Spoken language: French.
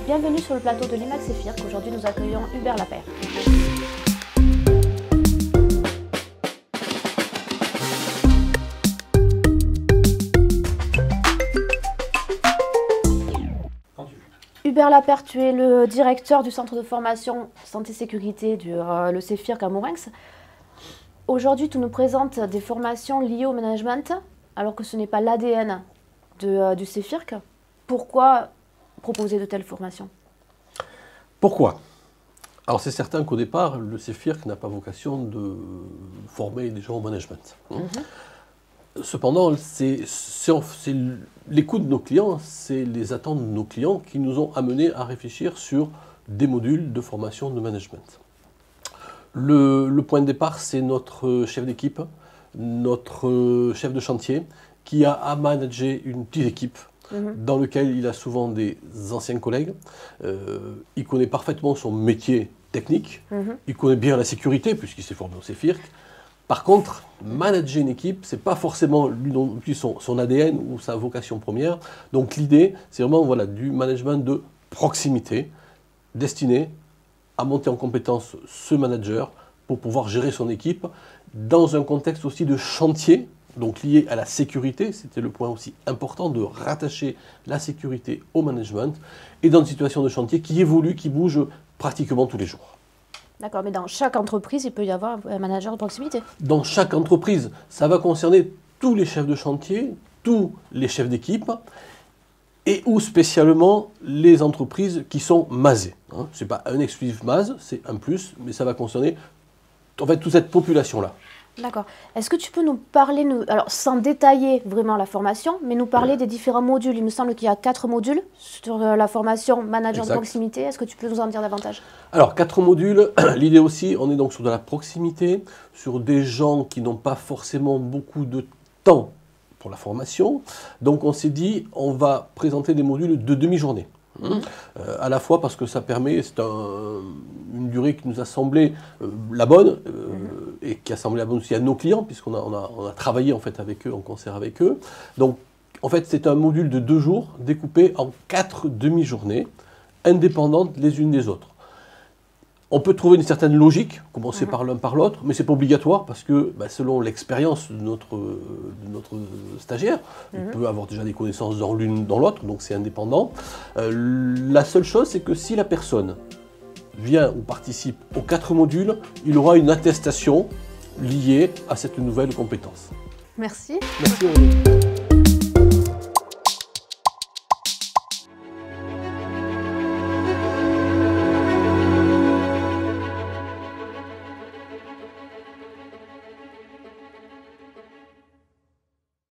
Bienvenue sur le plateau de l'IMAX CEFIRC. Aujourd'hui, nous accueillons Hubert Lapeyre. Hubert Lapeyre, tu es le directeur du centre de formation santé-sécurité du le CEFIRC à Mourenx. Aujourd'hui, tu nous présentes des formations liées au management, alors que ce n'est pas l'ADN du CEFIRC. Pourquoi proposer de telles formations? Pourquoi? Alors c'est certain qu'au départ, le CEFIRC n'a pas vocation de former des gens au management. Cependant, c'est l'écoute de nos clients, c'est les attentes de nos clients qui nous ont amenés à réfléchir sur des modules de formation de management. Le point de départ, c'est notre chef d'équipe, notre chef de chantier, qui a à manager une petite équipe dans laquelle il a souvent des anciens collègues. Il connaît parfaitement son métier technique, il connaît bien la sécurité puisqu'il s'est formé au CEFIRC. Par contre, manager une équipe, ce n'est pas forcément lui son ADN ou sa vocation première. Donc l'idée, c'est vraiment du management de proximité destiné à monter en compétence ce manager pour pouvoir gérer son équipe dans un contexte aussi de chantier, donc lié à la sécurité. C'était le point aussi important de rattacher la sécurité au management et dans une situation de chantier qui évolue, qui bouge pratiquement tous les jours. D'accord, mais dans chaque entreprise, il peut y avoir un manager de proximité. Dans chaque entreprise, ça va concerner tous les chefs de chantier, tous les chefs d'équipe, et ou spécialement les entreprises qui sont masées. Ce n'est pas un exclusif MAS, c'est un plus, mais ça va concerner en fait toute cette population-là. D'accord. Est-ce que tu peux nous parler, alors sans détailler vraiment la formation, mais nous parler des différents modules? Il me semble qu'il y a 4 modules sur la formation manager de proximité. Est-ce que tu peux nous en dire davantage? Alors, 4 modules. L'idée aussi, on est donc sur de la proximité, sur des gens qui n'ont pas forcément beaucoup de temps pour la formation. Donc, on s'est dit, on va présenter des modules de demi-journée. À la fois parce que ça permet, c'est une durée qui nous a semblé la bonne et qui a semblé la bonne aussi à nos clients puisqu'on a travaillé en fait avec eux, en concert avec eux. Donc en fait c'est un module de 2 jours découpé en 4 demi-journées indépendantes les unes des autres. On peut trouver une certaine logique, commencer par l'un par l'autre, mais ce n'est pas obligatoire parce que selon l'expérience de notre stagiaire, il peut avoir déjà des connaissances dans l'une dans l'autre, donc c'est indépendant. La seule chose, c'est que si la personne vient ou participe aux 4 modules, il aura une attestation liée à cette nouvelle compétence. Merci. Merci.